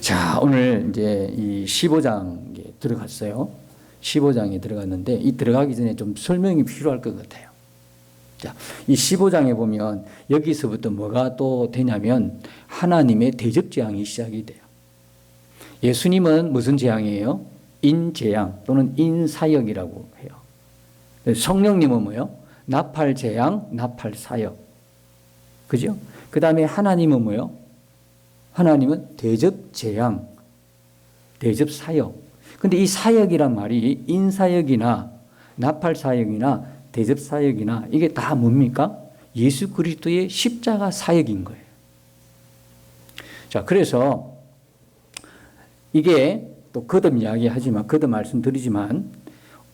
자, 오늘 이제 이 15장에 들어갔어요. 15장에 들어갔는데 이 들어가기 전에 좀 설명이 필요할 것 같아요. 자, 이 15장에 보면 여기서부터 뭐가 또 되냐면 하나님의 대접 재앙이 시작이 돼요. 예수님은 무슨 재앙이에요? 인재앙 또는 인사역이라고 해요. 성령님은 뭐예요? 나팔재앙, 나팔사역. 그죠? 그 다음에 하나님은 뭐예요? 하나님은 대접재앙, 대접사역. 근데 이 사역이란 말이 인사역이나 나팔사역이나 대접사역이나 이게 다 뭡니까? 예수 그리스도의 십자가 사역인 거예요. 자, 그래서 이게 또 거듭 이야기하지만, 거듭 말씀드리지만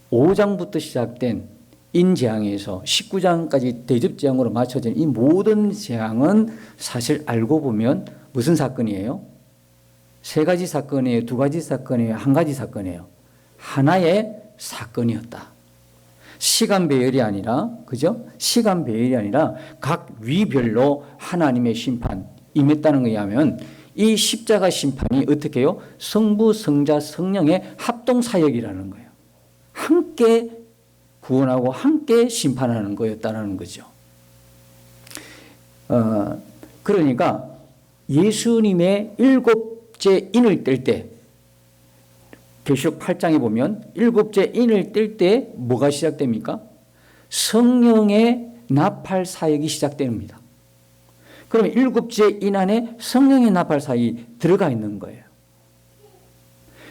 5장부터 시작된 인재앙에서 19장까지 대접재앙으로 맞춰진 이 모든 재앙은 사실 알고 보면 무슨 사건이에요? 세 가지 사건이에요? 두 가지 사건이에요? 한 가지 사건이에요? 하나의 사건이었다. 시간 배열이 아니라, 그죠? 시간 배열이 아니라 각 위별로 하나님의 심판 임했다는 것에 의하면 이 십자가 심판이 어떻게 해요? 성부, 성자, 성령의 합동사역이라는 거예요. 함께 구원하고 함께 심판하는 거였다는 거죠. 그러니까 예수님의 일곱째 인을 뗄 때, 계시록 8장에 보면 일곱째 인을 뗄 때 뭐가 시작됩니까? 성령의 나팔 사역이 시작됩니다. 그러면 일곱째 인 안에 성령의 나팔 사역이 들어가 있는 거예요.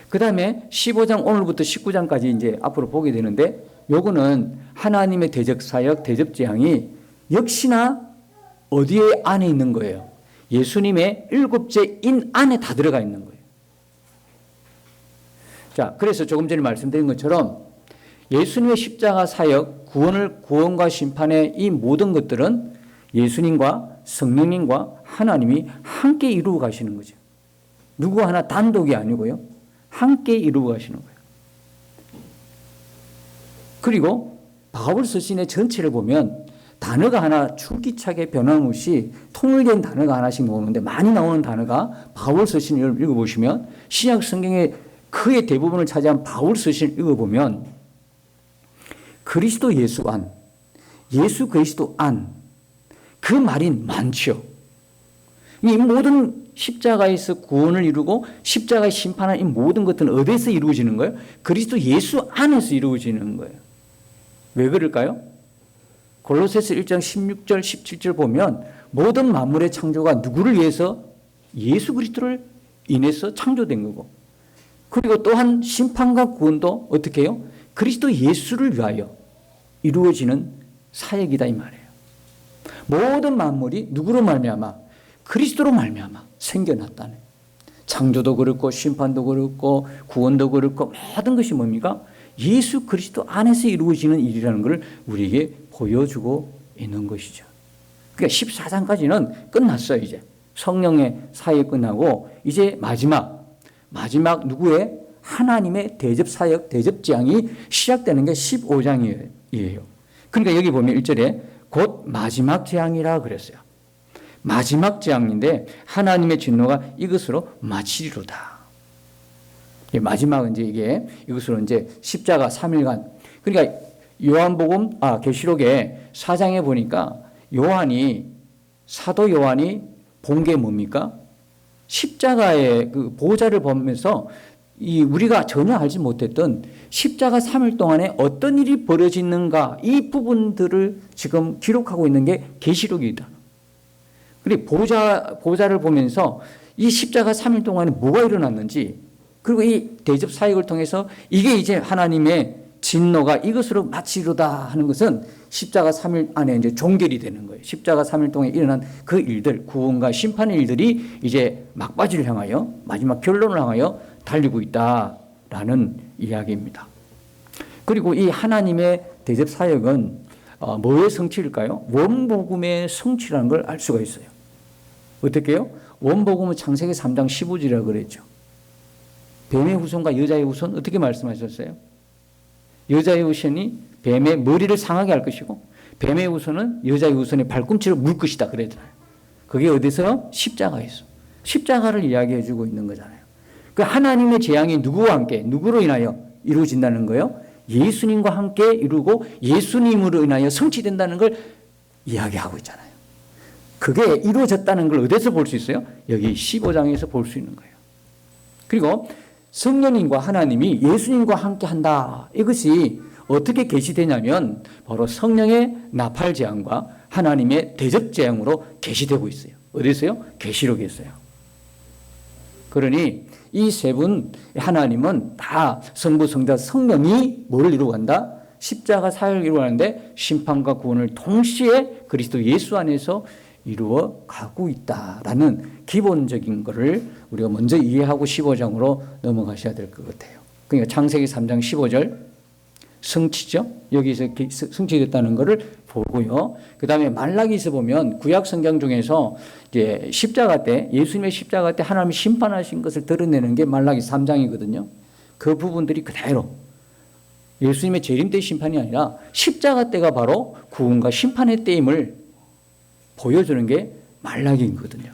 그 다음에 15장 오늘부터 19장까지 이제 앞으로 보게 되는데, 요거는 하나님의 대접 사역, 대접 재앙이 역시나 어디에 안에 있는 거예요? 예수님의 일곱째 인 안에 다 들어가 있는 거예요. 자, 그래서 조금 전에 말씀드린 것처럼 예수님의 십자가 사역, 구원과 심판의 이 모든 것들은 예수님과 성령님과 하나님이 함께 이루어 가시는 거죠. 누구 하나 단독이 아니고요. 함께 이루어 가시는 거예요. 그리고 바울 서신의 전체를 보면 단어가 하나 줄기차게 변함없이 통일된 단어가 하나씩 나오는데, 많이 나오는 단어가 바울 서신을 읽어보시면, 신약 성경의 거의 대부분을 차지한 바울 서신을 읽어보면 그리스도 예수 안, 예수 그리스도 안, 그 말이 많죠. 이 모든 십자가에서 구원을 이루고 십자가의 심판한 이 모든 것들은 어디서 이루어지는 거예요? 그리스도 예수 안에서 이루어지는 거예요. 왜 그럴까요? 골로새서 1장 16절 17절 보면 모든 만물의 창조가 누구를 위해서? 예수 그리스도를 인해서 창조된 거고, 그리고 또한 심판과 구원도 어떻게 해요? 그리스도 예수를 위하여 이루어지는 사역이다 이 말이에요. 모든 만물이 누구로 말미암아? 그리스도로 말미암아 생겨났다네. 창조도 그렇고 심판도 그렇고 구원도 그렇고 모든 것이 뭡니까? 예수 그리스도 안에서 이루어지는 일이라는 것을 우리에게 보여주고 있는 것이죠. 그러니까 14장까지는 끝났어요. 이제 성령의 사역 끝나고 이제 마지막 누구의? 하나님의 대접 사역, 대접 재앙이 시작되는 게 15장이에요. 그러니까 여기 보면 1절에 곧 마지막 재앙이라 그랬어요. 마지막 재앙인데 하나님의 진노가 이것으로 마치리로다. 마지막은 이제 이것으로 이제 십자가 3일간. 그러니까 계시록에 4장에 보니까 사도 요한이 본 게 뭡니까? 십자가의 그 보좌를 보면서 우리가 전혀 알지 못했던 십자가 3일 동안에 어떤 일이 벌어지는가, 이 부분들을 지금 기록하고 있는 게 계시록이다. 그리고 보좌를 보면서 이 십자가 3일 동안에 뭐가 일어났는지, 그리고 이 대접 사역을 통해서 이게 이제 하나님의 진노가 이것으로 마치리로다 하는 것은 십자가 3일 안에 이제 종결이 되는 거예요. 십자가 3일 동안에 일어난 그 일들, 구원과 심판의 일들이 이제 막바지를 향하여, 마지막 결론을 향하여 달리고 있다라는 이야기입니다. 그리고 이 하나님의 대접 사역은 뭐의 성취일까요? 원복음의 성취라는 걸 알 수가 있어요. 어떻게 해요? 원복음은 창세기 3장 15절이라고 그랬죠. 뱀의 후손과 여자의 후손 어떻게 말씀하셨어요? 여자의 후손이 뱀의 머리를 상하게 할 것이고 뱀의 후손은 여자의 후손의 발꿈치를 물 것이다 그랬잖아요. 그게 어디서? 십자가에서. 십자가를 이야기해 주고 있는 거잖아요. 그 하나님의 재앙이 누구와 함께, 누구로 인하여 이루어진다는 거예요? 예수님과 함께 이루고 예수님으로 인하여 성취된다는 걸 이야기하고 있잖아요. 그게 이루어졌다는 걸 어디서 볼 수 있어요? 여기 15장에서 볼 수 있는 거예요. 그리고 성령님과 하나님이 예수님과 함께 한다. 이것이 어떻게 계시되냐면 바로 성령의 나팔 재앙과 하나님의 대접 재앙으로 계시되고 있어요. 어디 있어요? 계시록에 있어요. 그러니 이 세 분 하나님은 다 성부, 성자, 성령이 뭐를 이루고 간다? 십자가 사역을 이루고 가는데 심판과 구원을 동시에 그리스도 예수 안에서 이루어 가고 있다라는 기본적인 것을 우리가 먼저 이해하고 15장으로 넘어가셔야 될 것 같아요. 그러니까 창세기 3장 15절 성취죠. 여기서 성취됐다는 것을 보고요. 그 다음에 말라기서 보면 구약 성경 중에서 이제 십자가 때, 예수님의 십자가 때 하나님이 심판하신 것을 드러내는 게 말라기 3장이거든요. 그 부분들이 그대로 예수님의 재림 때 심판이 아니라 십자가 때가 바로 구원과 심판의 때임을 보여주는 게 말라기거든요.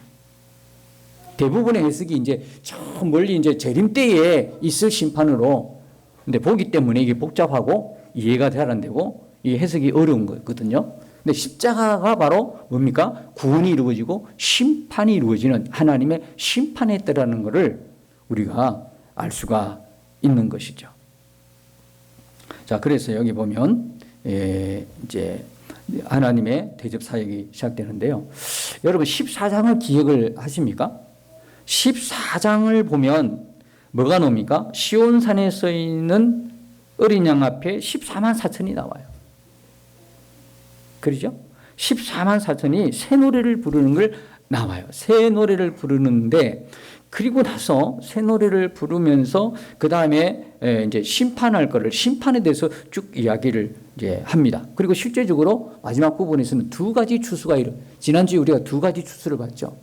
대부분의 해석이 이제 저 멀리 이제 재림 때에 있을 심판으로 근데 보기 때문에 이게 복잡하고 이해가 잘 안 되고 이 해석이 어려운 거거든요. 근데 십자가가 바로 뭡니까? 구원이 이루어지고 심판이 이루어지는 하나님의 심판의 때라는 것을 우리가 알 수가 있는 것이죠. 자, 그래서 여기 보면 이제 하나님의 대접 사역이 시작되는데요. 여러분 14장을 기억을 하십니까? 14장을 보면 뭐가 나옵니까? 시온산에 써 있는 어린 양 앞에 14만 4천이 나와요. 그러죠? 14만 4천이 새 노래를 부르는 걸 나와요. 새 노래를 부르는데 그리고 나서 새 노래를 부르면서 그 다음에 이제 심판할 거를 심판에 대해서 쭉 이야기를 이제 합니다. 그리고 실제적으로 마지막 부분에서는 두 가지 추수가 지난주에 우리가 두 가지 추수를 봤죠.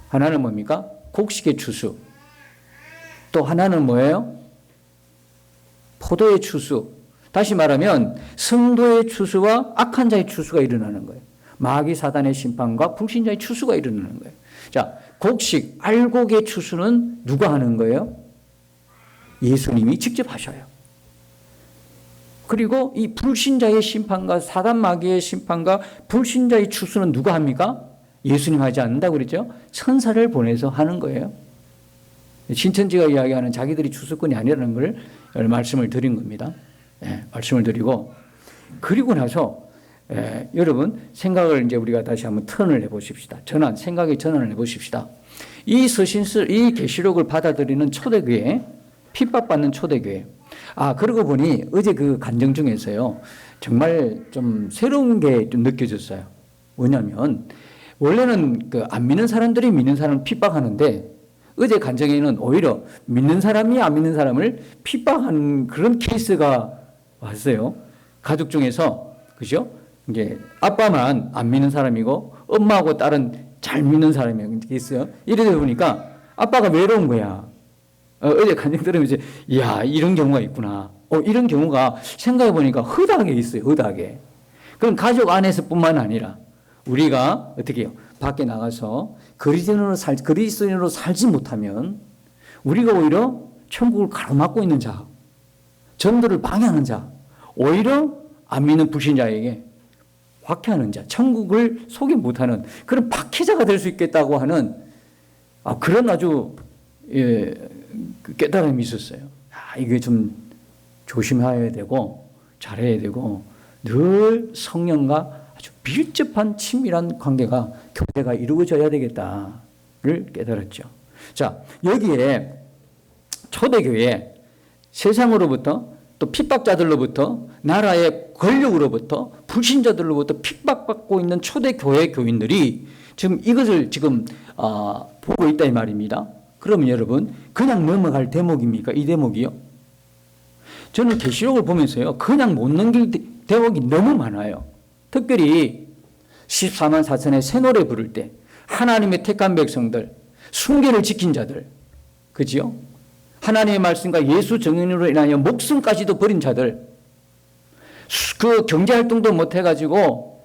하나는 뭡니까? 곡식의 추수. 또 하나는 뭐예요? 포도의 추수. 다시 말하면 성도의 추수와 악한 자의 추수가 일어나는 거예요. 마귀 사단의 심판과 불신자의 추수가 일어나는 거예요. 자, 곡식, 알곡의 추수는 누가 하는 거예요? 예수님이 직접 하셔요. 그리고 이 불신자의 심판과 사단 마귀의 심판과 불신자의 추수는 누가 합니까? 예수님 하지 않는다고 그랬죠? 천사를 보내서 하는 거예요. 신천지가 이야기하는 자기들이 추수꾼이 아니라는 걸 말씀을 드린 겁니다. 말씀을 드리고 그리고 나서 여러분 생각을 이제 우리가 다시 한번 턴을 해보십시다. 생각의 전환을 해보십시다. 이 서신서, 이 계시록을 받아들이는 초대교회, 핍박받는 초대교회. 그러고 보니 어제 그 간증 중에서요, 정말 좀 새로운 게 좀 느껴졌어요. 뭐냐면 원래는 그 안 믿는 사람들이 믿는 사람을 핍박하는데 어제 간증에는 오히려 믿는 사람이 안 믿는 사람을 핍박하는 그런 케이스가 왔어요. 가족 중에서, 그죠? 이게 아빠만 안 믿는 사람이고 엄마하고 딸은 잘 믿는 사람이 있어요. 이러다 보니까 아빠가 외로운 거야. 어제 간증 들으면서, 이야, 이런 경우가 있구나. 이런 경우가 생각해 보니까 허다하게 있어요. 허다하게. 그럼 가족 안에서 뿐만 아니라 우리가 어떻게 해요? 밖에 나가서 그리스도인으로 살지 못하면 우리가 오히려 천국을 가로막고 있는 자, 전도를 방해하는 자, 오히려 안 믿는 불신자에게 박해하는 자, 천국을 소개 못하는 그런 박해자가 될 수 있겠다고 하는 그런 아주 깨달음이 있었어요. 이게 좀 조심해야 되고 잘해야 되고 늘 성령과 아주 밀접한 친밀한 관계가 교제가 이루어져야 되겠다를 깨달았죠. 자, 여기에 초대교회 세상으로부터 또 핍박자들로부터 나라의 권력으로부터 불신자들로부터 핍박받고 있는 초대교회 교인들이 지금 이것을 지금 보고 있다 이 말입니다. 그러면 여러분 그냥 넘어갈 대목입니까? 이 대목이요? 저는 계시록을 보면서요 그냥 못 넘길 대목이 너무 많아요. 특별히 14만 4천의 새 노래 부를 때 하나님의 택한 백성들, 순결을 지킨 자들, 그지요? 하나님의 말씀과 예수 정인으로 인하여 목숨까지도 버린 자들, 그 경제활동도 못해가지고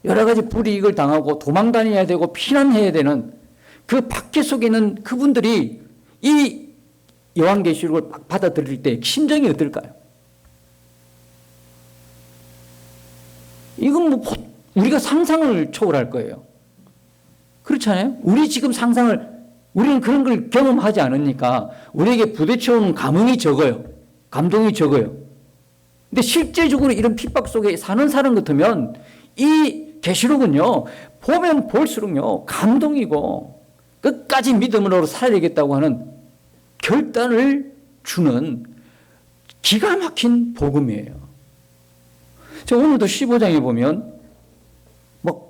여러 가지 불이익을 당하고 도망 다녀야 되고 피난해야 되는 그 박해 속에 있는 그분들이 이 요한계시록을 막 받아들일 때 심정이 어떨까요? 이건 뭐 우리가 상상을 초월할 거예요. 그렇잖아요? 우리는 그런 걸 경험하지 않으니까 우리에게 부딪혀오는 감흥이 적어요. 감동이 적어요. 근데 실제적으로 이런 핍박 속에 사는 사람 같으면 이 계시록은요, 보면 볼수록요, 감동이고 끝까지 믿음으로 살아야 되겠다고 하는 결단을 주는 기가 막힌 복음이에요. 오늘도 15장에 보면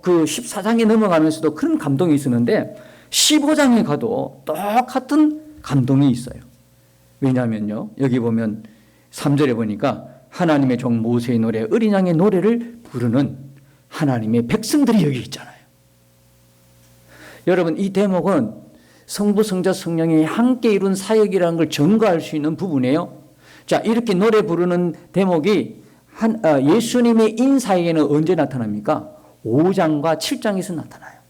그 14장에 넘어가면서도 그런 감동이 있었는데 15장에 가도 똑같은 감동이 있어요. 왜냐하면요, 여기 보면 3절에 보니까 하나님의 종 모세의 노래, 어린 양의 노래를 부르는 하나님의 백성들이 여기 있잖아요. 여러분, 이 대목은 성부, 성자, 성령이 함께 이룬 사역이라는 걸 증거할 수 있는 부분이에요. 자, 이렇게 노래 부르는 대목이 예수님의 인사에게는 언제 나타납니까? 5장과 7장에서 나타나요.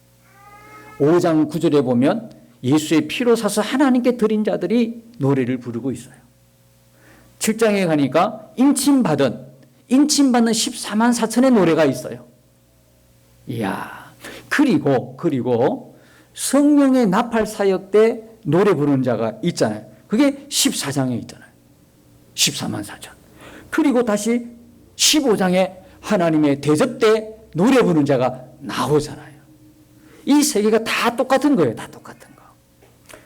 5장 9절에 보면 예수의 피로 사서 하나님께 드린 자들이 노래를 부르고 있어요. 7장에 가니까 인침받는 14만 4천의 노래가 있어요. 이야, 그리고 성령의 나팔 사역 때 노래 부르는 자가 있잖아요. 그게 14장에 있잖아요. 14만 4천. 그리고 다시 15장에 하나님의 대접 때 노래 부르는 자가 나오잖아요. 이 세 개가 다 똑같은 거예요. 다 똑같은 거.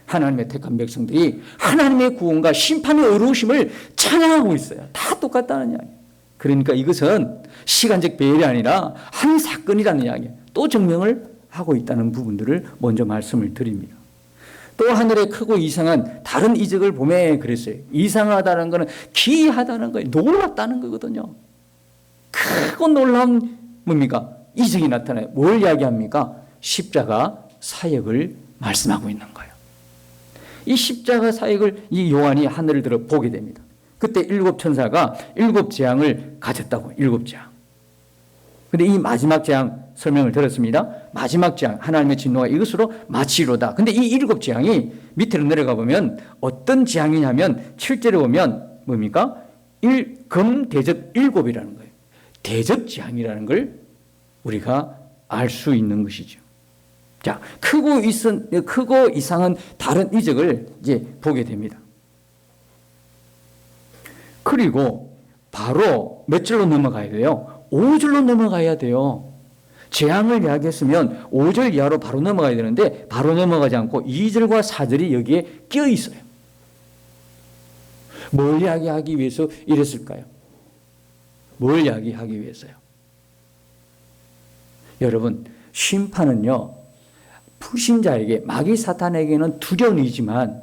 하나님의 택한 백성들이 하나님의 구원과 심판의 의로우심을 찬양하고 있어요. 다 똑같다는 이야기예요. 그러니까 이것은 시간적 배열이 아니라 한 사건이라는 이야기예요. 또 증명을 하고 있다는 부분들을 먼저 말씀을 드립니다. 또 하늘의 크고 이상한 다른 이적을 보매 그랬어요. 이상하다는 것은 기이하다는 거예요. 놀랍다는 거거든요. 크고 놀라운 뭡니까? 이적이 나타나요. 뭘 이야기합니까? 십자가 사역을 말씀하고 있는 거예요. 이 십자가 사역을 이 요한이 하늘을 들어 보게 됩니다. 그때 7 천사가 7 재앙을 가졌다고. 7 재앙. 근데 이 마지막 재앙 설명을 들었습니다. 마지막 재앙, 하나님의 진노가 이것으로 마치로다. 근데 이 7 재앙이 밑으로 내려가 보면 어떤 재앙이냐면 7절에 보면 뭡니까? 금 대접 7이라는 거예요. 대접 재앙이라는 걸 우리가 알 수 있는 것이죠. 자, 크고 이상한 다른 이적을 이제 보게 됩니다. 그리고 바로 몇 절로 넘어가야 돼요? 5절로 넘어가야 돼요. 재앙을 이야기했으면 5절 이하로 바로 넘어가야 되는데 바로 넘어가지 않고 2절과 4절이 여기에 끼어 있어요. 뭘 이야기하기 위해서 이랬을까요? 뭘 이야기하기 위해서요? 여러분, 심판은요, 불신자에게, 마귀 사탄에게는 두려움이지만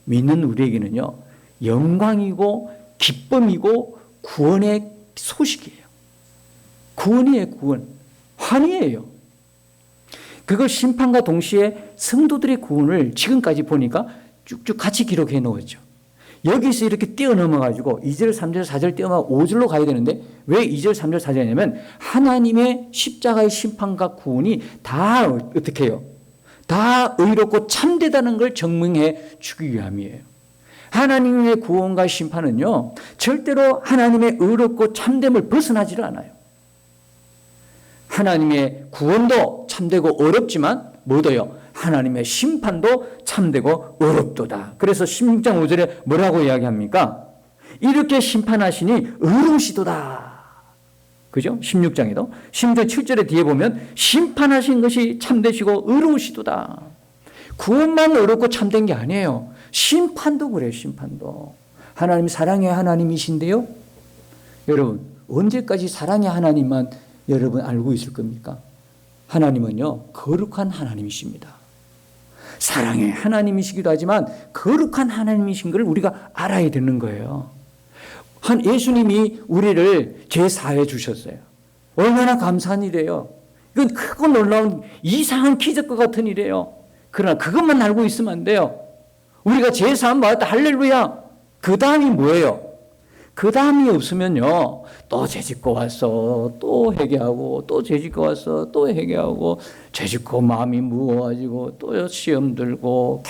믿는 우리에게는요, 영광이고 기쁨이고 구원의 소식이에요. 구원이에요, 구원. 환희예요. 그걸 심판과 동시에 성도들의 구원을 지금까지 보니까 쭉쭉 같이 기록해 놓았죠. 여기서 이렇게 뛰어넘어가지고 2절, 3절, 4절 뛰어넘어 5절로 가야 되는데 왜 2절, 3절, 4절이냐면 하나님의 십자가의 심판과 구원이 다 어떻게 해요? 다 의롭고 참되다는 걸 증명해 주기 위함이에요. 하나님의 구원과 심판은요, 절대로 하나님의 의롭고 참됨을 벗어나지를 않아요. 하나님의 구원도 참되고 어렵지만 뭐도요? 하나님의 심판도 참되고 어렵도다. 그래서 16장 5절에 뭐라고 이야기합니까? 이렇게 심판하시니 의로우시도다. 그죠? 16장에도. 심지어 7절에 뒤에 보면 심판하신 것이 참되시고 의로우시도다. 구원만 어렵고 참된 게 아니에요. 심판도 그래요. 심판도. 하나님 사랑의 하나님이신데요. 여러분, 언제까지 사랑의 하나님만 여러분 알고 있을 겁니까? 하나님은요, 거룩한 하나님이십니다. 사랑의 하나님이시기도 하지만 거룩한 하나님이신 걸 우리가 알아야 되는 거예요. 예수님이 우리를 죄사해 주셨어요. 얼마나 감사한 일이에요. 이건 크고 놀라운 이상한 기적과 같은 일이에요. 그러나 그것만 알고 있으면 안 돼요. 우리가 죄사함 받았다 할렐루야. 그 다음이 뭐예요? 그 다음이 없으면요, 또 죄짓고 와서 또 회개하고, 또 죄짓고 와서 또 회개하고, 죄짓고 마음이 무거워지고, 또 시험 들고,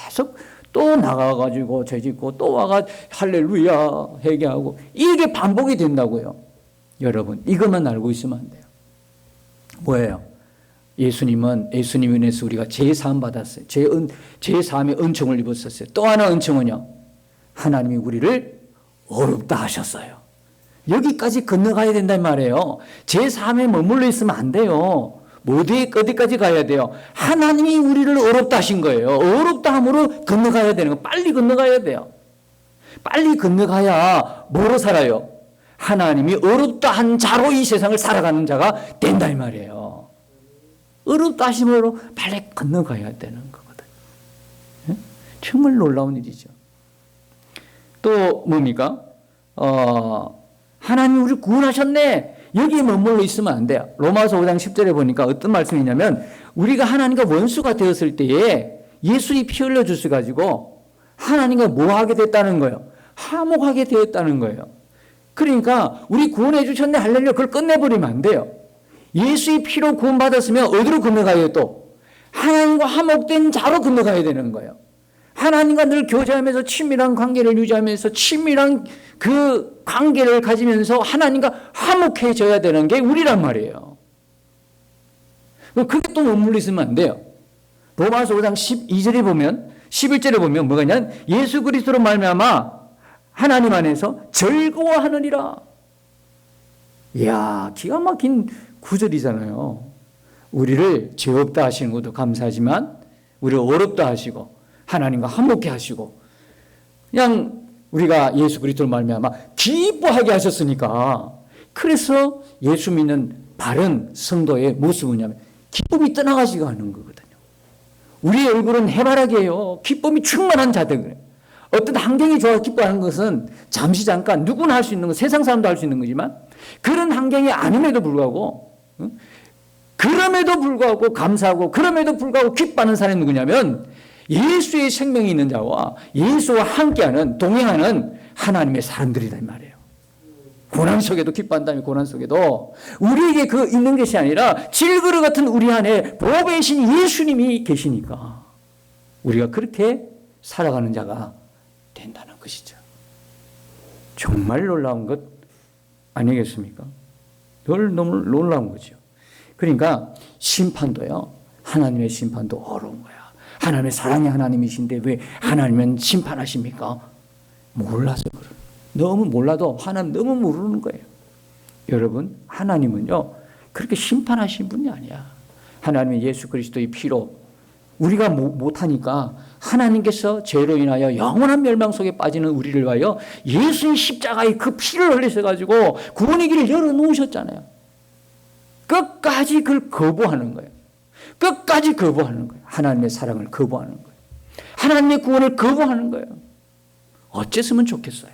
계속 또 나가가지고 죄짓고 또 와가 할렐루야 회개하고 이게 반복이 된다고요. 여러분 이것만 알고 있으면 안 돼요. 뭐예요? 예수님은 예수님 인해서 우리가 제사함 받았어요. 제사함의 은총을 입었었어요. 또 하나 은총은요. 하나님이 우리를 어렵다 하셨어요. 여기까지 건너가야 된단 말이에요. 제사함에 머물러 있으면 안 돼요. 어디까지 가야 돼요? 하나님이 우리를 어렵다 하신 거예요. 어렵다 함으로 건너가야 되는 거. 빨리 건너가야 돼요. 빨리 건너가야 뭐로 살아요? 하나님이 어렵다 한 자로 이 세상을 살아가는 자가 된다 이 말이에요. 어렵다 하심으로 빨리 건너가야 되는 거거든요. 정말 놀라운 일이죠. 또 뭡니까? 하나님 우리를 구원하셨네. 여기에 머물러 있으면 안 돼요. 로마서 5장 10절에 보니까 어떤 말씀이냐면 우리가 하나님과 원수가 되었을 때에 예수의 피 흘려 주셔가지고 하나님과 뭐 하게 됐다는 거예요? 화목하게 되었다는 거예요. 그러니까 우리 구원해 주셨네 할렐루야 그걸 끝내버리면 안 돼요. 예수의 피로 구원받았으면 어디로 건너가요 또? 하나님과 화목된 자로 건너가야 되는 거예요. 하나님과 늘 교제하면서 친밀한 관계를 유지하면서 친밀한 그 관계를 가지면서 하나님과 화목해져야 되는 게 우리란 말이에요. 그게 또 머물러 있으면 안 돼요. 로마서 5장 12절에 보면 11절에 보면 뭐가 있냐면 예수 그리스도로 말미암아 하나님 안에서 즐거워하느니라. 이야 기가 막힌 구절이잖아요. 우리를 죄 없다 하시는 것도 감사하지만 우리를 어렵다 하시고 하나님과 화목해 하시고 그냥 우리가 예수 그리스도로 말미암아 기뻐하게 하셨으니까 그래서 예수 믿는 바른 성도의 모습은 뭐냐면 기쁨이 떠나가지고 하는 거거든요. 우리의 얼굴은 해바라기예요. 기쁨이 충만한 자들 그래요. 어떤 환경이 좋아서 기뻐하는 것은 잠시 잠깐 누구나 할 수 있는 거 세상 사람도 할 수 있는 거지만 그런 환경이 아님에도 불구하고 그럼에도 불구하고 감사하고 그럼에도 불구하고 기뻐하는 사람이 누구냐면 예수의 생명이 있는 자와 예수와 함께하는 동행하는 하나님의 사람들이다 이 말이에요. 고난 속에도 기뻐한다면 고난 속에도 우리에게 그 있는 것이 아니라 질그릇 같은 우리 안에 보배이신 예수님이 계시니까 우리가 그렇게 살아가는 자가 된다는 것이죠. 정말 놀라운 것 아니겠습니까? 너무 놀라운 거죠. 그러니까 심판도요. 하나님의 심판도 어려운 거야. 하나님의 사랑의 하나님이신데 왜 하나님은 심판하십니까? 몰라서 그래요. 너무 몰라도 하나님 너무 모르는 거예요. 여러분 하나님은요. 그렇게 심판하신 분이 아니야. 하나님은 예수 그리스도의 피로 우리가 못하니까 하나님께서 죄로 인하여 영원한 멸망 속에 빠지는 우리를 위하여 예수의 십자가의 그 피를 흘리셔가지고 구원의 길을 열어놓으셨잖아요. 끝까지 그걸 거부하는 거예요. 끝까지 거부하는 거예요. 하나님의 사랑을 거부하는 거예요. 하나님의 구원을 거부하는 거예요. 어쨌으면 좋겠어요?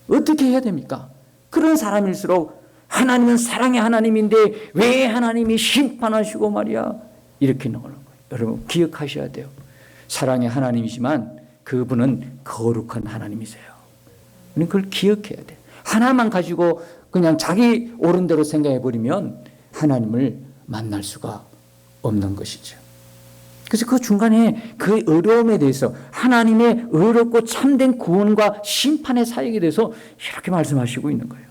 어떻게 해야 됩니까? 그런 사람일수록 하나님은 사랑의 하나님인데 왜 하나님이 심판하시고 말이야 이렇게 나오는 거예요. 여러분 기억하셔야 돼요. 사랑의 하나님이지만 그분은 거룩한 하나님이세요. 그걸 기억해야 돼요. 하나만 가지고 그냥 자기 옳은 대로 생각해 버리면 하나님을 만날 수가 없는 것이죠. 그래서 그 중간에 그 어려움에 대해서 하나님의 어렵고 참된 구원과 심판의 사역에 대해서 이렇게 말씀하시고 있는 거예요.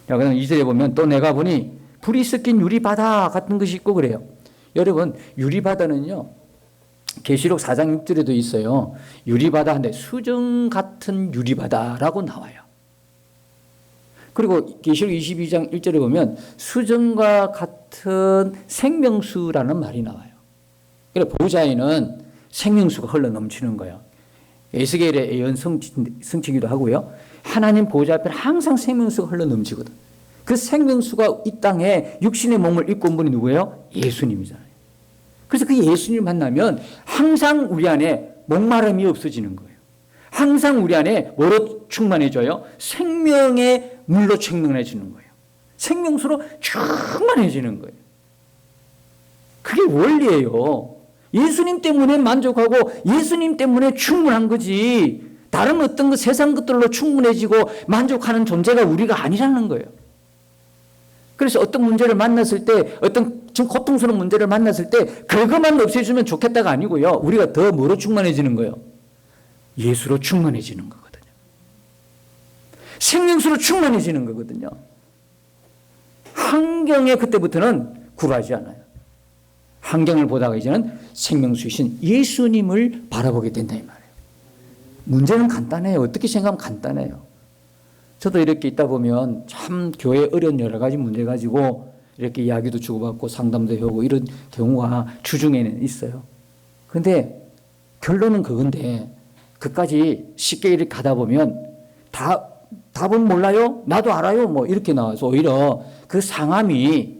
자, 그다음 2절에 보면 또 내가 보니 불이 섞인 유리바다 같은 것이 있고 그래요. 여러분 유리바다는요. 계시록 4장 6절에도 있어요. 유리바다인데 수정 같은 유리바다라고 나와요. 그리고 계시록 22장 1절에 보면 수정과 같은 생명수라는 말이 나와요. 그래서 보좌에는 생명수가 흘러 넘치는 거예요. 에스겔의 예언 성취기도 하고요. 하나님 보좌 앞에 항상 생명수가 흘러 넘치거든. 그 생명수가 이 땅에 육신의 몸을 입고 온 분이 누구예요? 예수님이잖아요. 그래서 그 예수님을 만나면 항상 우리 안에 목마름이 없어지는 거예요. 항상 우리 안에 뭐로 충만해져요? 생명의 물로 충만해지는 거예요. 생명수로 충만해지는 거예요. 그게 원리예요. 예수님 때문에 만족하고 예수님 때문에 충분한 거지 다른 어떤 그 세상 것들로 충분해지고 만족하는 존재가 우리가 아니라는 거예요. 그래서 어떤 문제를 만났을 때 어떤 지금 고통스러운 문제를 만났을 때 그것만 없애주면 좋겠다가 아니고요. 우리가 더 뭐로 충만해지는 거예요? 예수로 충만해지는 거거든요. 생명수로 충만해지는 거거든요. 환경에 그때부터는 굴하지 않아요. 환경을 보다가 이제는 생명수이신 예수님을 바라보게 된다 이 말이에요. 문제는 간단해요. 어떻게 생각하면 간단해요. 저도 이렇게 있다 보면 참 교회에 어려운 여러 가지 문제 가지고 이렇게 이야기도 주고받고 상담도 하고 이런 경우가 주중에는 있어요. 근데 결론은 그건데 그까지 쉽게 이렇게 가다 보면 답은 몰라요? 나도 알아요? 뭐 이렇게 나와서 오히려 그 상함이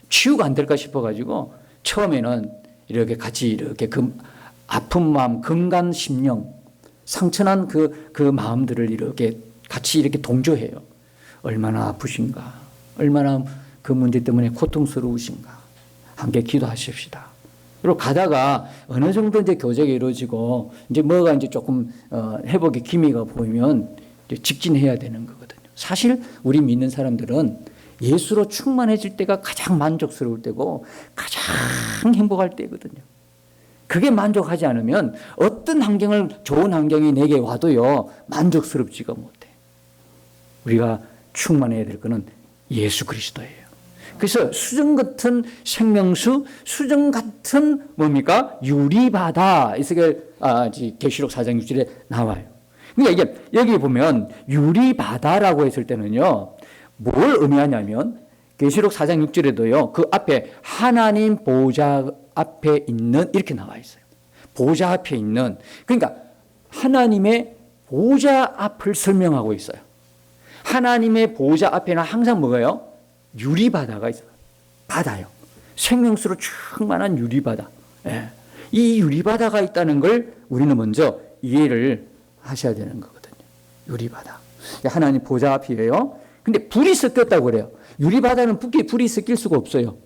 치유가 안 될까 싶어가지고 처음에는 이렇게 같이 이렇게 그 아픈 마음, 금간 심령, 상처난 그 마음들을 이렇게 같이 이렇게 동조해요. 얼마나 아프신가, 얼마나 그 문제 때문에 고통스러우신가, 함께 기도하십시다. 그리고 가다가 어느 정도 이제 교제가 이루어지고 이제 뭐가 이제 조금 회복의 기미가 보이면 이제 직진해야 되는 거거든요. 사실 우리 믿는 사람들은 예수로 충만해질 때가 가장 만족스러울 때고 가장 행복할 때거든요. 그게 만족하지 않으면 어떤 좋은 환경이 내게 와도요, 만족스럽지가 못해. 우리가 충만해야 될 것은 예수 그리스도예요. 그래서 수정 같은 생명수, 수정 같은 뭡니까? 유리바다. 이게 계시록 4장 6절에 나와요. 그러니까 이게 여기 보면 유리바다라고 했을 때는요, 뭘 의미하냐면 계시록 4장 6절에도요, 그 앞에 하나님 보좌 앞에 있는 이렇게 나와 있어요. 보좌 앞에 있는, 그러니까 하나님의 보좌 앞을 설명하고 있어요. 하나님의 보좌 앞에는 항상 뭐예요? 유리바다가 있어요. 바다요. 생명수로 충만한 유리바다. 예. 이 유리바다가 있다는 걸 우리는 먼저 이해를 하셔야 되는 거거든요. 유리바다. 하나님 보좌 앞이에요. 근데 불이 섞였다고 그래요. 유리바다는 불이 섞일 수가 없어요.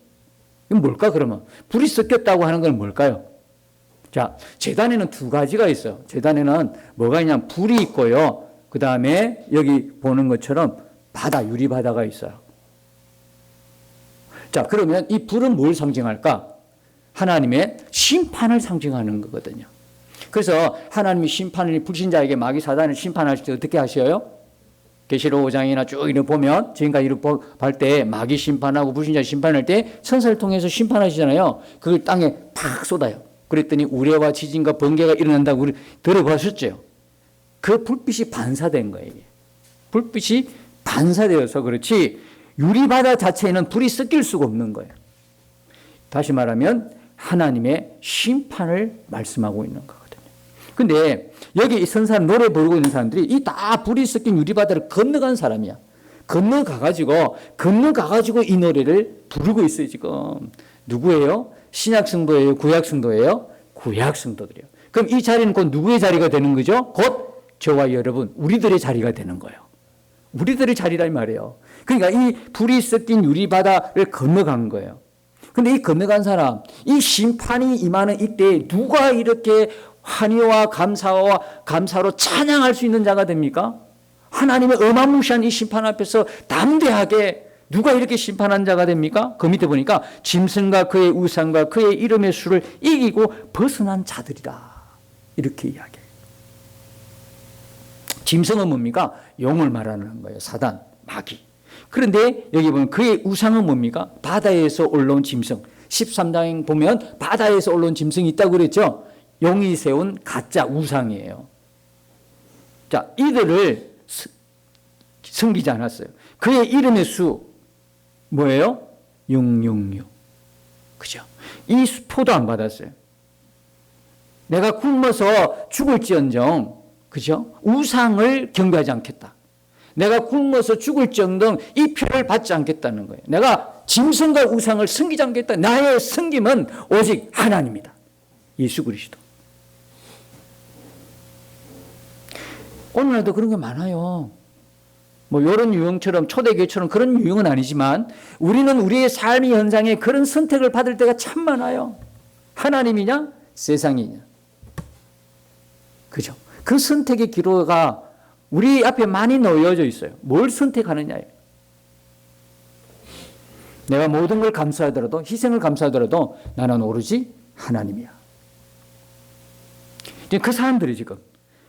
이건 뭘까 그러면? 불이 섞였다고 하는 건 뭘까요? 자, 제단에는 두 가지가 있어요. 제단에는 뭐가 있냐면 불이 있고요. 그 다음에 여기 보는 것처럼 유리바다가 있어요. 자, 그러면 이 불은 뭘 상징할까? 하나님의 심판을 상징하는 거거든요. 그래서 하나님이 불신자에게 마귀 사단을 심판하실 때 어떻게 하셔요? 계시록 5장이나 쭉 이렇게 보면 지금까지 이렇게 볼 때 마귀 심판하고 불신자 심판할 때 천사를 통해서 심판하시잖아요. 그걸 땅에 팍 쏟아요. 그랬더니 우레와 지진과 번개가 일어난다고 우리 들어보셨죠? 그 불빛이 반사된 거예요. 불빛이 반사되어서 그렇지 유리바다 자체에는 불이 섞일 수가 없는 거예요. 다시 말하면 하나님의 심판을 말씀하고 있는 거거든요. 근데 여기 선 사람, 노래 부르고 있는 사람들이 이 다 불이 섞인 유리바다를 건너간 사람이야. 건너가가지고 이 노래를 부르고 있어요, 지금. 누구예요? 신약 성도예요? 구약 성도예요? 구약 성도들이에요. 그럼 이 자리는 곧 누구의 자리가 되는 거죠? 곧 저와 여러분, 우리들의 자리가 되는 거예요. 우리들의 자리란 말이에요. 그러니까 이 불이 섞인 유리바다를 건너간 거예요. 근데 이 건너간 사람, 이 심판이 임하는 이때 누가 이렇게 환희와 감사로 찬양할 수 있는 자가 됩니까? 하나님의 어마무시한 이 심판 앞에서 담대하게 누가 이렇게 심판한 자가 됩니까? 그 밑에 보니까 짐승과 그의 우상과 그의 이름의 수를 이기고 벗어난 자들이다. 이렇게 이야기해요. 짐승은 뭡니까? 용을 말하는 거예요. 사단, 마귀. 그런데 여기 보면 그의 우상은 뭡니까? 바다에서 올라온 짐승. 13장 보면 바다에서 올라온 짐승이 있다고 그랬죠? 용이 세운 가짜 우상이에요. 자, 이들을 섬기지 않았어요. 그의 이름의 수 뭐예요? 666. 그죠? 이 표도 안 받았어요. 내가 굶어서 죽을지언정, 그죠? 우상을 경배하지 않겠다. 내가 굶어서 죽을지언정 이 표를 받지 않겠다는 거예요. 내가 짐승과 우상을 섬기지 않겠다. 나의 섬김은 오직 하나님이다. 예수 그리스도. 오늘날도 그런 게 많아요. 뭐 이런 유형처럼 초대교회처럼 그런 유형은 아니지만 우리는 우리의 삶의 현장에 그런 선택을 받을 때가 참 많아요. 하나님이냐 세상이냐. 그죠? 그 선택의 기로가 우리 앞에 많이 놓여져 있어요. 뭘 선택하느냐예요. 내가 모든 걸 감수하더라도 희생을 감수하더라도 나는 오로지 하나님이야. 그 사람들이 지금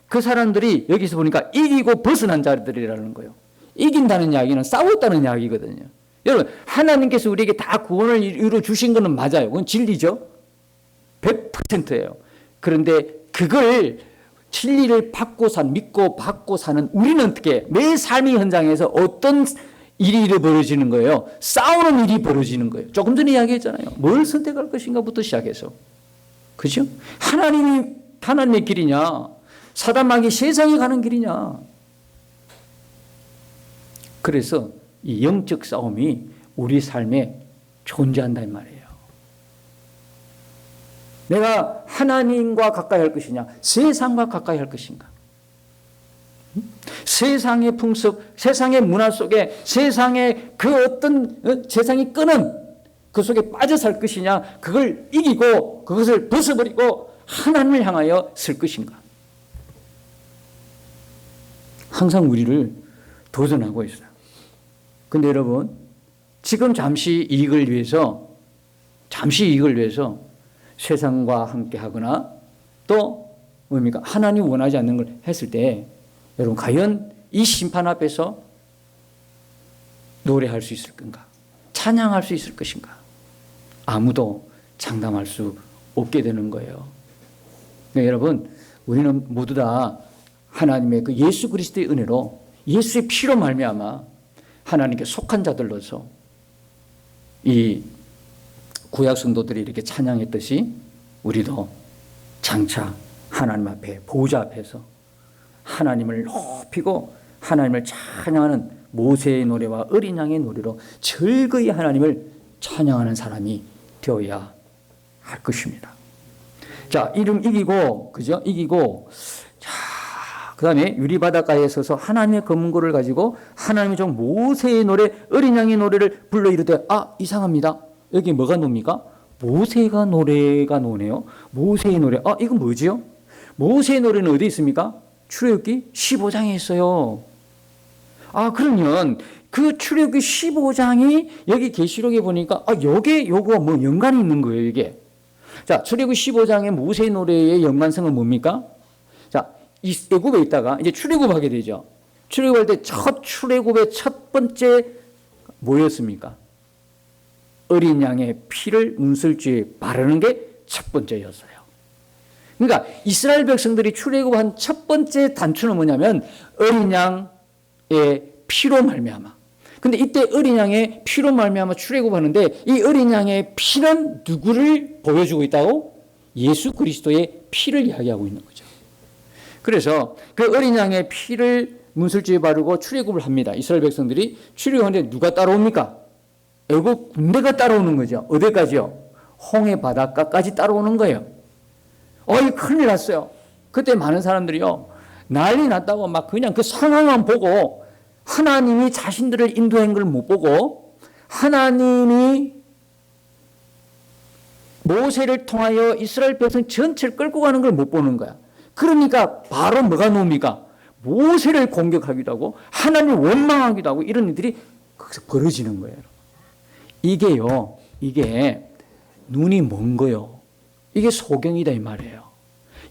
그 사람들이 여기서 보니까 이기고 벗어난 자들이라는 거예요. 이긴다는 이야기는 싸웠다는 이야기거든요. 여러분, 하나님께서 우리에게 다 구원을 이루어 주신 것은 맞아요. 그건 진리죠. 100%예요. 그런데 그걸 진리를 믿고 받고 사는 우리는 어떻게 매 삶의 현장에서 어떤 일이 벌어지는 거예요? 싸우는 일이 벌어지는 거예요. 조금 전에 이야기했잖아요. 뭘 선택할 것인가부터 시작해서. 그죠? 하나님의 길이냐? 사단마귀 세상에 가는 길이냐? 그래서 이 영적 싸움이 우리 삶에 존재한다 이 말이에요. 내가 하나님과 가까이 할 것이냐, 세상과 가까이 할 것인가? 세상의 풍습, 세상의 문화 속에 세상의 그 어떤 세상이 끄는 그 속에 빠져 살 것이냐, 그걸 이기고 그것을 벗어버리고 하나님을 향하여 설 것인가? 항상 우리를 도전하고 있어요. 근데 여러분, 지금 잠시 이익을 위해서 세상과 함께 하거나 또 뭡니까? 하나님 원하지 않는 걸 했을 때 여러분, 과연 이 심판 앞에서 노래할 수 있을 건가? 찬양할 수 있을 것인가? 아무도 장담할 수 없게 되는 거예요. 그러니까 여러분, 우리는 모두 다 하나님의 그 예수 그리스도의 은혜로 예수의 피로 말미암아 하나님께 속한 자들로서 이 구약 성도들이 이렇게 찬양했듯이 우리도 장차 하나님 앞에 보좌 앞에서 하나님을 높이고 하나님을 찬양하는 모세의 노래와 어린 양의 노래로 즐거이 하나님을 찬양하는 사람이 되어야 할 것입니다. 자, 이기고, 그죠? 이기고, 자, 그 다음에 유리바닷가에 서서 하나님의 검은고를 가지고 하나님의 종 모세의 노래, 어린 양의 노래를 불러 이르되, 이상합니다. 여기 뭐가 놉니까? 모세가 노래가 노네요. 모세의 노래. 이건 뭐지요? 모세의 노래는 어디 있습니까? 출애굽기 15장에 있어요. 그러면 그 출애굽기 15장이 여기 계시록에 보니까 요거 뭐 연관이 있는 거예요, 이게. 자, 출애굽기 15장의 모세의 노래의 연관성은 뭡니까? 자, 이 애굽에 있다가 이제 출애굽하게 되죠. 출애굽할 때 출애굽의 첫 번째 뭐였습니까? 어린 양의 피를 문설주에 바르는 게 첫 번째였어요. 그러니까 이스라엘 백성들이 출애굽한 첫 번째 단추는 뭐냐면 어린 양의 피로 말미암아. 근데 이때 어린 양의 피로 말미암아 출애굽하는데 이 어린 양의 피는 누구를 보여주고 있다고? 예수 그리스도의 피를 이야기하고 있는 거죠. 그래서 그 어린 양의 피를 문설주에 바르고 출애굽을 합니다. 이스라엘 백성들이 출애굽하는데 누가 따라옵니까? 애굽 군대가 따라오는 거죠. 어디까지요? 홍해 바닷가까지 따라오는 거예요. 큰일 났어요. 그때 많은 사람들이요, 난리 났다고 막 그냥 그 상황만 보고 하나님이 자신들을 인도한 걸 못 보고 하나님이 모세를 통하여 이스라엘 백성 전체를 끌고 가는 걸 못 보는 거야. 그러니까 바로 뭐가 나옵니까? 모세를 공격하기도 하고 하나님을 원망하기도 하고 이런 일들이 거기서 벌어지는 거예요. 이게 눈이 먼 거요. 이게 소경이다 이 말이에요.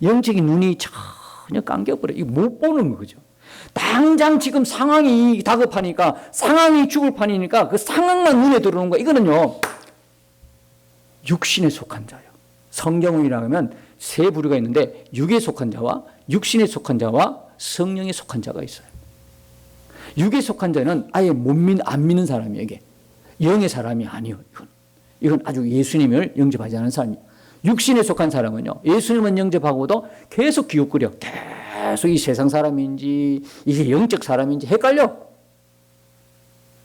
영적인 눈이 전혀 감겨버려. 이거 못 보는 거죠. 당장 지금 상황이 다급하니까, 상황이 죽을 판이니까 그 상황만 눈에 들어오는 거. 이거는요, 육신에 속한 자예요. 성경이라고 하면 세 부류가 있는데 육에 속한 자와 육신에 속한 자와 성령에 속한 자가 있어요. 육에 속한 자는 아예 안 믿는 사람이에요. 이게 영의 사람이 아니에요. 이건 아주 예수님을 영접하지 않은 사람이에요. 육신에 속한 사람은요, 예수님은 영접하고도 계속 기웃거려. 계속 이 세상 사람인지 이게 영적 사람인지 헷갈려.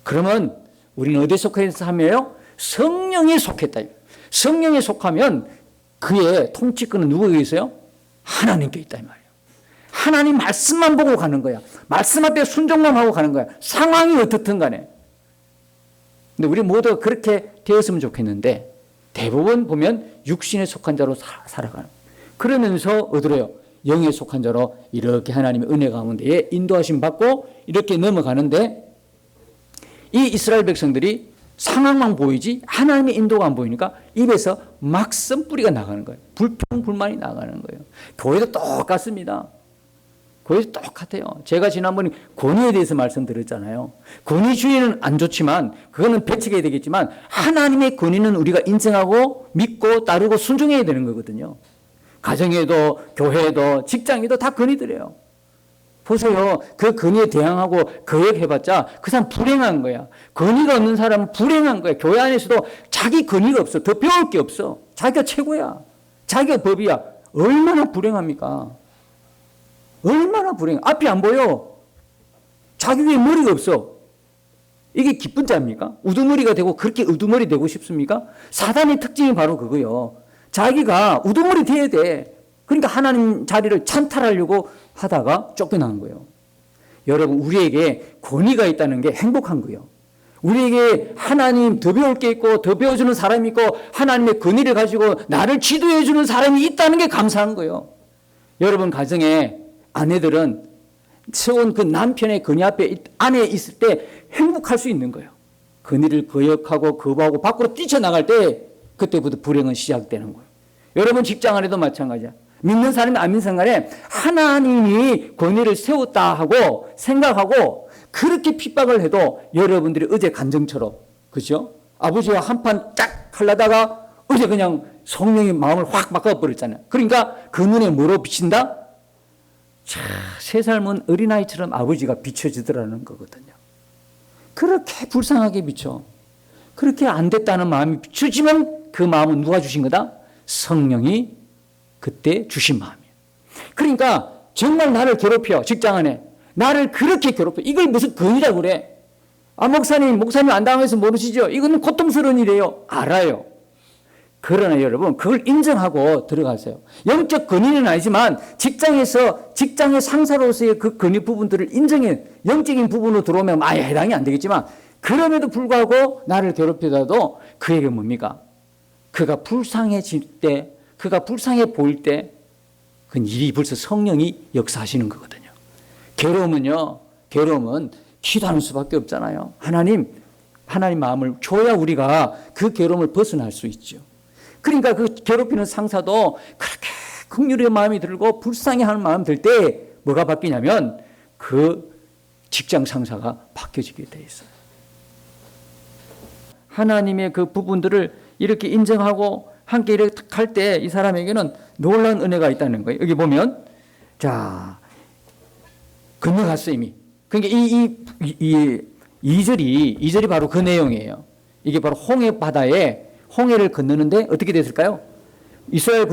그러면 우리는 어디에 속한 사람이에요? 성령에 속했다. 성령에 속하면 그의 통치권은 누구에게 있어요? 하나님께 있다 이 말이에요. 하나님 말씀만 보고 가는 거야. 말씀 앞에 순종만 하고 가는 거야. 상황이 어떻든 간에. 근데 우리 모두가 그렇게 되었으면 좋겠는데 대부분 보면 육신에 속한 자로 살아가는. 그러면서 어디로요? 영에 속한 자로 이렇게 하나님의 은혜 가운데에 인도하심 받고 이렇게 넘어가는데, 이 이스라엘 백성들이 상황만 보이지 하나님의 인도가 안 보이니까 입에서 막 쓴뿌리가 나가는 거예요. 불평 불만이 나가는 거예요. 교회도 똑같습니다. 거기서 똑같아요. 제가 지난번에 권위에 대해서 말씀드렸잖아요. 권위주의는 안 좋지만 그거는 배척해야 되겠지만 하나님의 권위는 우리가 인정하고 믿고 따르고 순종해야 되는 거거든요. 가정에도 교회에도 직장에도 다 권위들이에요. 보세요. 그 권위에 대항하고 거역해봤자 그 사람 불행한 거야. 권위가 없는 사람은 불행한 거야. 교회 안에서도 자기 권위가 없어. 더 배울 게 없어. 자기가 최고야. 자기가 법이야. 얼마나 불행합니까? 얼마나 불행해. 앞이 안 보여. 자기 위에 머리가 없어. 이게 기쁜 자입니까? 우두머리가 되고 그렇게 우두머리 되고 싶습니까? 사단의 특징이 바로 그거요. 자기가 우두머리 돼야 돼. 그러니까 하나님 자리를 찬탈하려고 하다가 쫓겨난 거예요. 여러분, 우리에게 권위가 있다는 게 행복한 거예요. 우리에게 하나님 더 배울 게 있고 더 배워주는 사람이 있고 하나님의 권위를 가지고 나를 지도해주는 사람이 있다는 게 감사한 거예요. 여러분 가정에 아내들은 세운 그 남편의 권위 안에 있을 때 행복할 수 있는 거예요. 권위를 거역하고 거부하고 밖으로 뛰쳐나갈 때 그때부터 불행은 시작되는 거예요. 여러분 직장 안에도 마찬가지야. 믿는 사람이 안 믿는 상관에 하나님이 권위를 세웠다 하고 생각하고 그렇게 핍박을 해도 여러분들이 어제 간증처럼, 그죠? 아버지와 한판 쫙 하려다가 어제 그냥 성령의 마음을 확 바꿔버렸잖아요. 그러니까 그 눈에 뭐로 비친다? 자, 새 삶은 어린아이처럼 아버지가 비춰지더라는 거거든요. 그렇게 불쌍하게 비춰. 그렇게 안 됐다는 마음이 비춰지면 그 마음은 누가 주신 거다? 성령이 그때 주신 마음이에요. 그러니까 정말 나를 괴롭혀. 직장 안에. 나를 그렇게 괴롭혀. 이걸 무슨 권위라고 그래. 아, 목사님 안 당해서 모르시죠? 이거는 고통스러운 일이에요. 알아요. 그러나 여러분 그걸 인정하고 들어가세요. 영적 권위는 아니지만 직장의 상사로서의 그 권위 부분들을 인정해. 영적인 부분으로 들어오면 아예 해당이 안 되겠지만 그럼에도 불구하고 나를 괴롭히다도 그에게 뭡니까? 그가 불쌍해질 때, 그가 불쌍해 보일 때 그 일이 벌써 성령이 역사하시는 거거든요. 괴로움은 기도하는 수밖에 없잖아요. 하나님 마음을 줘야 우리가 그 괴로움을 벗어날 수 있죠. 그러니까 그 괴롭히는 상사도 그렇게 긍휼의 마음이 들고 불쌍해하는 마음 들 때 뭐가 바뀌냐면 그 직장 상사가 바뀌어지게 돼 있어요. 하나님의 그 부분들을 이렇게 인정하고 함께 이렇게 할 때 이 사람에게는 놀라운 은혜가 있다는 거예요. 여기 보면 자 건너갔어 이미. 그러니까 이 2절이 바로 그 내용이에요. 이게 바로 홍해 바다에 홍해를 건너는데 어떻게 됐을까요? 이스라엘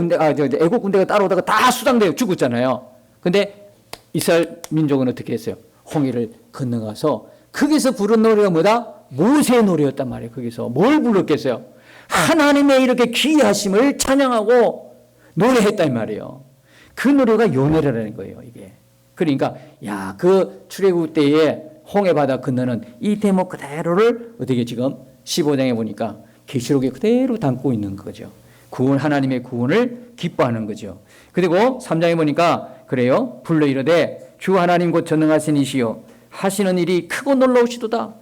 애국 군대가 따라오다가 다 수장되어 죽었잖아요. 근데 이스라엘 민족은 어떻게 했어요? 홍해를 건너가서 거기서 부른 노래가 뭐다? 모세의 노래였단 말이에요. 거기서 뭘 불렀겠어요? 하나님의 이렇게 귀하심을 찬양하고 노래했단 말이에요. 그 노래가 요네라는 거예요. 이게. 그러니까 그 출애굽 때에 홍해 바다 건너는 이 대목 그대로를 어떻게 지금 15장에 보니까 계시록에 그대로 담고 있는 거죠. 하나님의 구원을 기뻐하는 거죠. 그리고 3장에 보니까 그래요. 불러 이르되 주 하나님 곧 전능하신 이시여 하시는 일이 크고 놀라우시도다.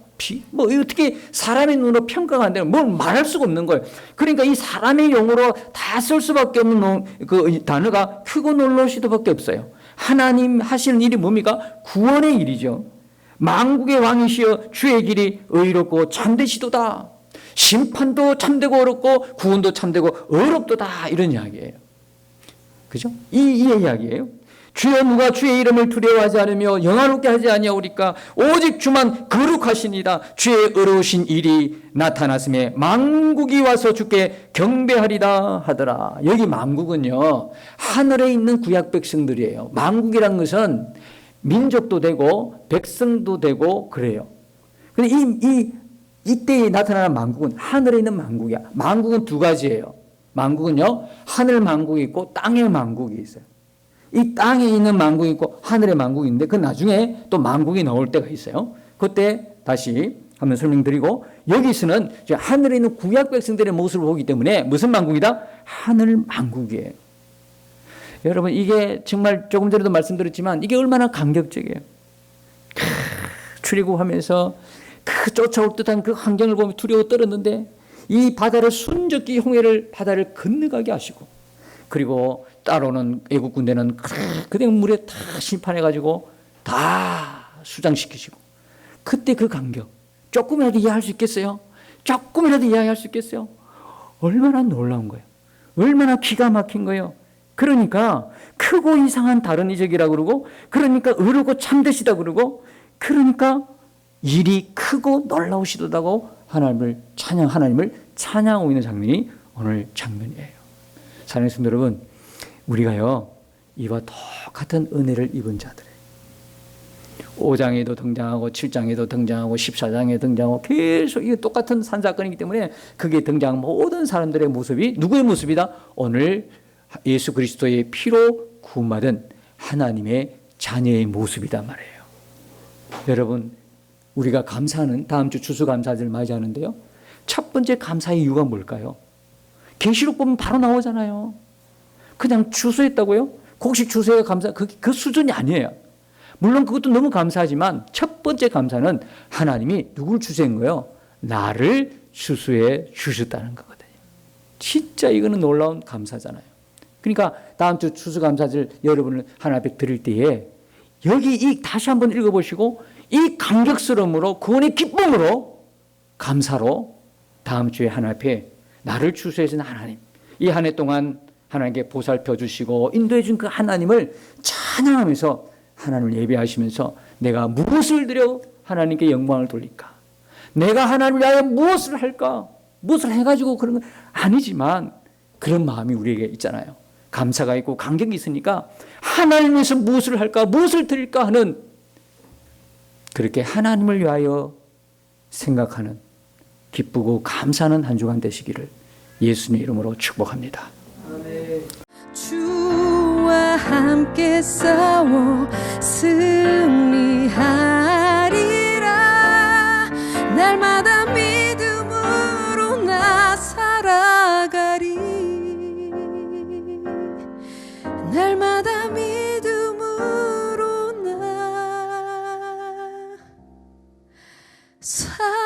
어떻게 사람의 눈으로 평가가 안 되는 뭘 말할 수가 없는 거예요. 그러니까 이 사람의 용어로 다 쓸 수밖에 없는 그 단어가 크고 놀라우시도밖에 없어요. 하나님 하시는 일이 뭡니까? 구원의 일이죠. 만국의 왕이시여 주의 길이 의롭고 참되시도다. 심판도 참되고 어렵고 구원도 참되고 어렵도다. 이런 이야기예요. 그죠? 이 이야기예요. 주여 누가 주의 이름을 두려워하지 않으며 영화롭게 하지 아니하오리까 오직 주만 거룩하시니라. 주의 어려우신 일이 나타났음에 만국이 와서 주께 경배하리라 하더라. 여기 만국은요 하늘에 있는 구약 백성들이에요. 만국이란 것은 민족도 되고 백성도 되고 그래요. 근데 이때에 나타나는 만국은 하늘에 있는 만국이야. 만국은 두 가지예요. 만국은요 하늘 만국이 있고 땅의 만국이 있어요. 이 땅에 있는 만국이 있고 하늘의 만국이 있는데 그 나중에 또 만국이 나올 때가 있어요. 그때 다시 한번 설명드리고 여기서는 하늘에 있는 구약 백성들의 모습을 보기 때문에 무슨 만국이다? 하늘 만국이에요. 여러분 이게 정말 조금 전에도 말씀드렸지만 이게 얼마나 감격적이에요. 출애굽하면서 그 쫓아올 듯한 그 환경을 보면 두려워 떨었는데 이 바다를 순적히 바다를 건너가게 하시고 그리고 따로는 애국 군대는 그냥 물에 다 심판해가지고 다 수장시키시고, 그때 그 간격 조금이라도 이해할 수 있겠어요? 조금이라도 이해할 수 있겠어요? 얼마나 놀라운 거예요. 얼마나 기가 막힌 거예요. 그러니까 크고 이상한 다른 이적이라고 그러고, 그러니까 의롭고 참되시다 그러고, 그러니까 일이 크고 놀라우시다고 하나님을 찬양하고 있는 장면이 오늘 장면이에요. 사랑하는 성도 여러분, 우리가요 이와 똑같은 은혜를 입은 자들이에요. 5장에도 등장하고 7장에도 등장하고 14장에 등장하고 계속 이게 똑같은 산사건이기 때문에 그게 등장한 모든 사람들의 모습이 누구의 모습이다? 오늘 예수 그리스도의 피로 구원받은 하나님의 자녀의 모습이다 말이에요. 여러분, 우리가 감사하는 다음 주 추수감사절을 맞이하는데요, 첫 번째 감사의 이유가 뭘까요? 계시록 보면 바로 나오잖아요. 그냥 추수했다고요? 곡식 추수에 감사, 그 수준이 아니에요. 물론 그것도 너무 감사하지만 첫 번째 감사는 하나님이 누구를 추수한 거예요? 나를 추수해 주셨다는 거거든요. 진짜 이거는 놀라운 감사잖아요. 그러니까 다음 주 추수감사절 여러분을 하나님 앞에 드릴 때에 여기 다시 한번 읽어보시고 이 감격스러움으로, 구원의 기쁨으로, 감사로 다음 주에 하나님 앞에 나를 추수해준 하나님, 이 한 해 동안 하나님께 보살펴 주시고 인도해 준 그 하나님을 찬양하면서 하나님을 예배하시면서 내가 무엇을 드려 하나님께 영광을 돌릴까? 내가 하나님을 위하여 무엇을 할까? 무엇을 해가지고 그런 건 아니지만 그런 마음이 우리에게 있잖아요. 감사가 있고 감격이 있으니까 하나님 위해서 무엇을 할까? 무엇을 드릴까 하는, 그렇게 하나님을 위하여 생각하는 기쁘고 감사하는 한 주간 되시기를 예수님의 이름으로 축복합니다. 주와 함께 싸워 승리하리라. 날마다 믿음으로 나 살아가리. 날마다 믿음으로 나 살아가리.